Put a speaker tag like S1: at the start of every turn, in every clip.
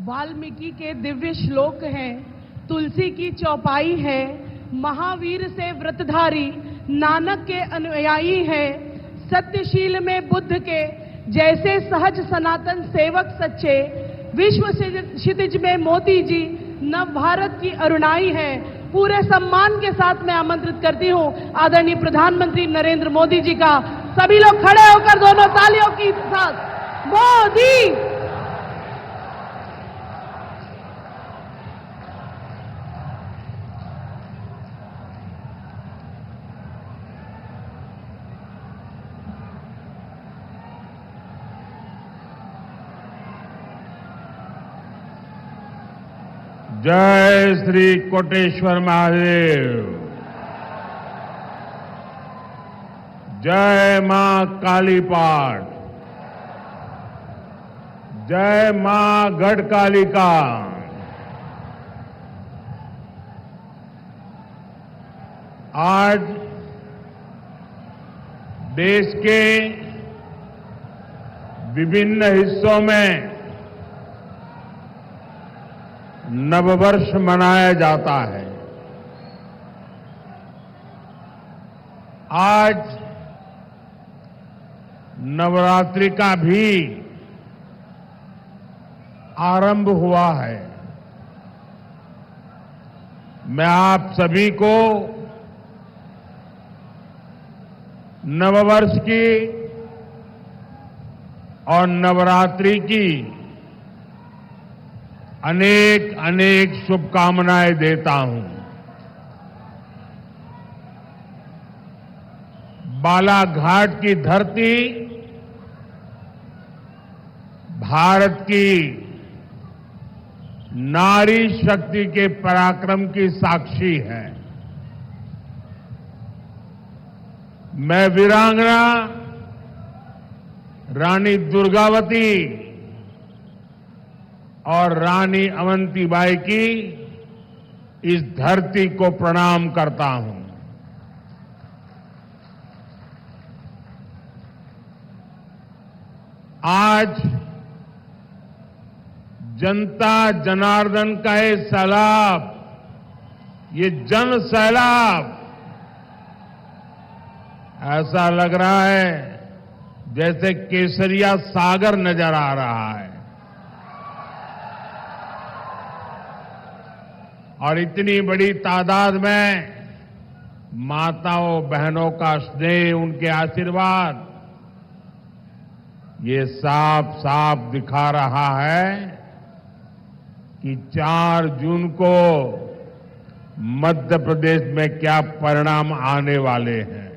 S1: वाल्मीकि के दिव्य श्लोक हैं, तुलसी की चौपाई है, महावीर से व्रतधारी नानक के अनुयायी है, सत्यशील में बुद्ध के जैसे सहज सनातन सेवक सच्चे, विश्व क्षितिज में मोदी जी नव भारत की अरुणाई है। पूरे सम्मान के साथ मैं आमंत्रित करती हूं आदरणीय प्रधानमंत्री नरेंद्र मोदी जी का। सभी लोग खड़े होकर दोनों तालियों के साथ मोदी।
S2: जय श्री कोटेश्वर महादेव। जय मां कालीपाट। जय मां गढ़कालिका। आज देश के विभिन्न हिस्सों में नववर्ष मनाया जाता है। आज नवरात्रि का भी आरंभ हुआ है। मैं आप सभी को नववर्ष की और नवरात्रि की अनेक अनेक शुभकामनाएं देता हूं। बालाघाट की धरती भारत की नारी शक्ति के पराक्रम की साक्षी है। मैं वीरांगना रानी दुर्गावती और रानी अवंतीबाई की इस धरती को प्रणाम करता हूं। आज जनता जनार्दन का ये सैलाब, ये जन सैलाब ऐसा लग रहा है जैसे केसरिया सागर नजर आ रहा है। और इतनी बड़ी तादाद में माताओं बहनों का स्नेह, उनके आशीर्वाद, ये साफ साफ दिखा रहा है कि 4 जून को मध्य प्रदेश में क्या परिणाम आने वाले हैं।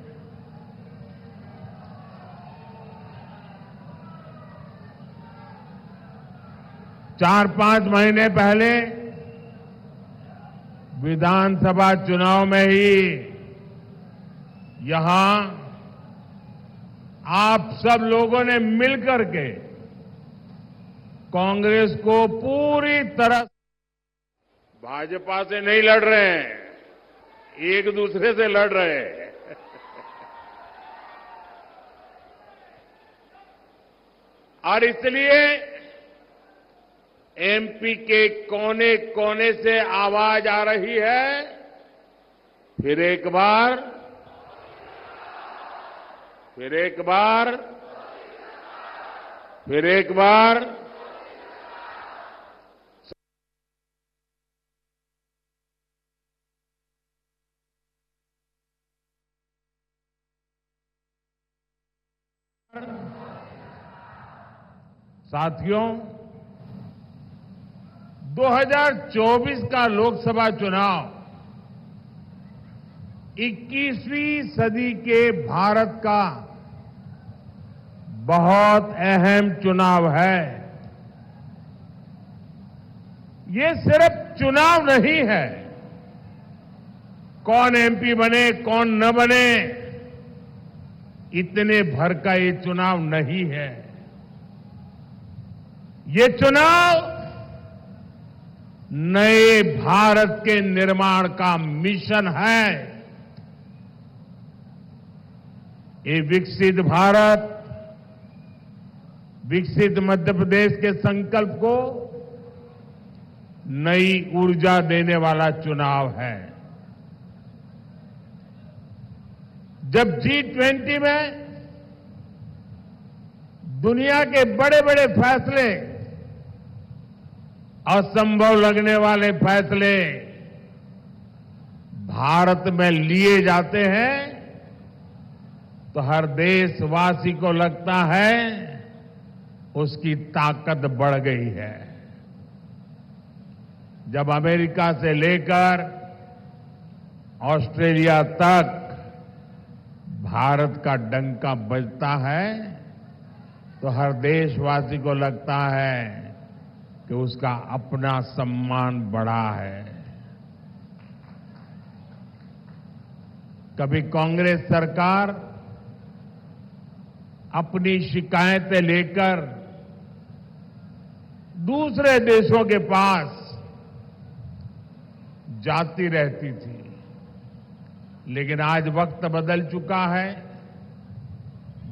S2: चार 5 महीने पहले विधानसभा चुनाव में ही यहां आप सब लोगों ने मिलकर के कांग्रेस को पूरी तरह, भाजपा से नहीं लड़ रहे हैं, एक दूसरे से लड़ रहे हैं। और इसलिए एमपी के कोने कोने से आवाज आ रही है, फिर एक बार, फिर एक बार, फिर एक बार। साथियों, 2024 का लोकसभा चुनाव 21वीं सदी के भारत का बहुत अहम चुनाव है। ये सिर्फ चुनाव नहीं है, कौन एमपी बने कौन न बने इतने भर का ये चुनाव नहीं है। ये चुनाव नए भारत के निर्माण का मिशन है। ये विकसित भारत, विकसित मध्य प्रदेश के संकल्प को नई ऊर्जा देने वाला चुनाव है। जब G20 में दुनिया के बड़े बड़े फैसले, असंभव लगने वाले फैसले भारत में लिए जाते हैं तो हर देशवासी को लगता है उसकी ताकत बढ़ गई है। जब अमेरिका से लेकर ऑस्ट्रेलिया तक भारत का डंका बजता है तो हर देशवासी को लगता है कि उसका अपना सम्मान बढ़ा है। कभी कांग्रेस सरकार अपनी शिकायतें लेकर दूसरे देशों के पास जाती रहती थी, लेकिन आज वक्त बदल चुका है।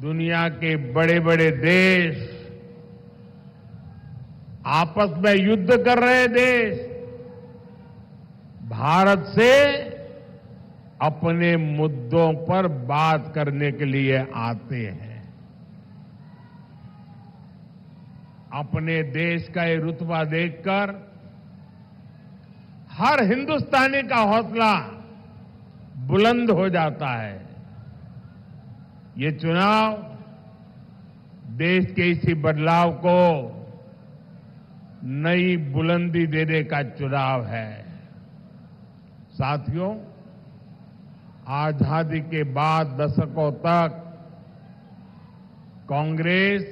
S2: दुनिया के बड़े बड़े देश, आपस में युद्ध कर रहे देश भारत से अपने मुद्दों पर बात करने के लिए आते हैं। अपने देश का ये रुतबा देखकर हर हिंदुस्तानी का हौसला बुलंद हो जाता है। ये चुनाव देश के इसी बदलाव को नई बुलंदी देने का चुनाव है। साथियों, आजादी के बाद दशकों तक कांग्रेस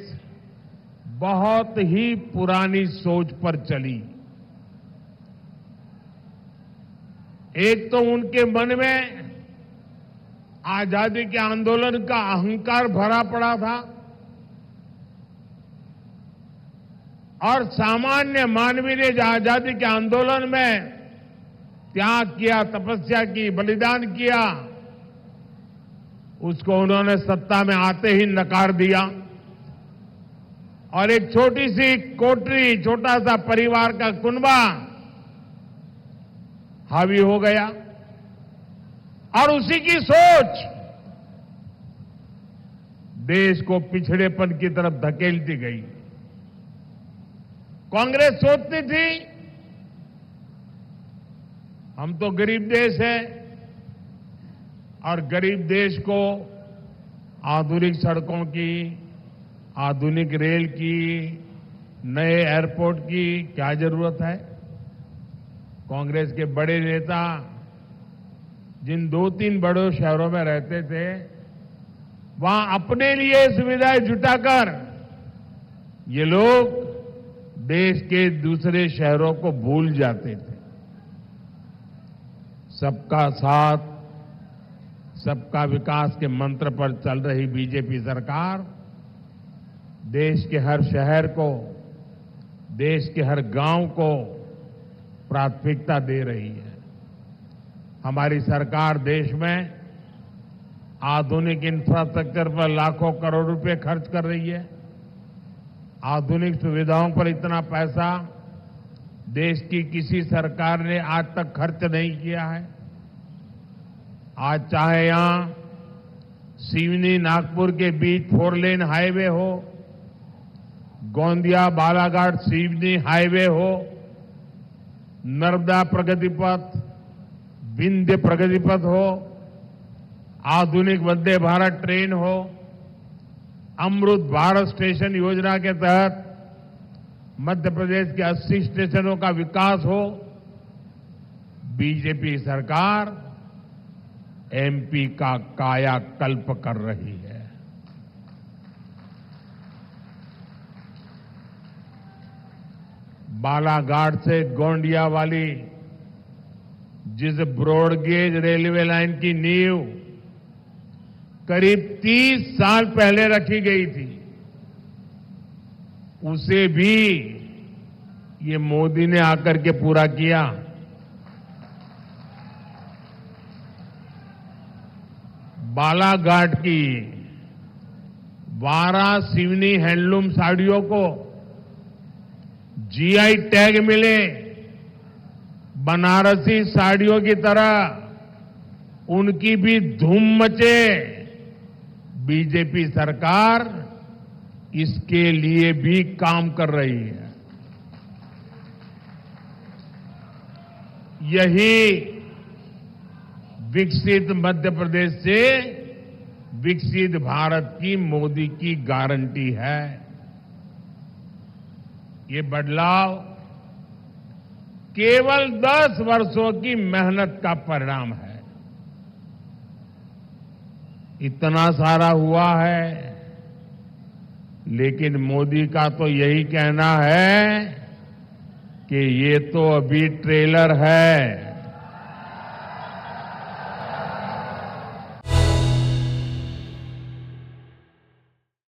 S2: बहुत ही पुरानी सोच पर चली। एक तो उनके मन में आजादी के आंदोलन का अहंकार भरा पड़ा था और सामान्य मानवीय ने जो आजादी के आंदोलन में त्याग किया, तपस्या की, बलिदान किया, उसको उन्होंने सत्ता में आते ही नकार दिया और एक छोटी सी कोठरी, छोटा सा परिवार का कुनबा हावी हो गया और उसी की सोच देश को पिछड़ेपन की तरफ धकेलती गई। कांग्रेस सोचती थी हम तो गरीब देश है और गरीब देश को आधुनिक सड़कों की, आधुनिक रेल की, नए एयरपोर्ट की क्या जरूरत है। कांग्रेस के बड़े नेता जिन 2-3 बड़े शहरों में रहते थे वहां अपने लिए सुविधाएं जुटाकर ये लोग देश के दूसरे शहरों को भूल जाते थे। सबका साथ, सबका विकास के मंत्र पर चल रही बीजेपी सरकार देश के हर शहर को, देश के हर गांव को प्राथमिकता दे रही है। हमारी सरकार देश में आधुनिक इंफ्रास्ट्रक्चर पर लाखों करोड़ रुपए खर्च कर रही है। आधुनिक सुविधाओं पर इतना पैसा देश की किसी सरकार ने आज तक खर्च नहीं किया है। आज चाहे यहां सिवनी नागपुर के बीच 4 लेन हाईवे हो, गोंदिया बालाघाट सिवनी हाईवे हो, नर्मदा प्रगति पथ, विंध्य प्रगति पथ हो, आधुनिक वंदे भारत ट्रेन हो, अमृत भारत स्टेशन योजना के तहत मध्य प्रदेश के 80 स्टेशनों का विकास हो, बीजेपी सरकार एमपी का कायाकल्प कर रही है। बालाघाट से गोंडिया वाली जिस ब्रॉडगेज रेलवे लाइन की नींव करीब 30 साल पहले रखी गई थी, उसे भी ये मोदी ने आकर के पूरा किया। बालाघाट की 12 सिवनी हैंडलूम साड़ियों को जीआई टैग मिले बनारसी साड़ियों की तरह उनकी भी धूम मचे। बीजेपी सरकार इसके लिए भी काम कर रही है। यही विकसित मध्य प्रदेश से विकसित भारत की मोदी की गारंटी है। ये बदलाव केवल 10 वर्षों की मेहनत का परिणाम है। इतना सारा हुआ है, लेकिन मोदी का तो यही कहना है कि ये तो अभी ट्रेलर है,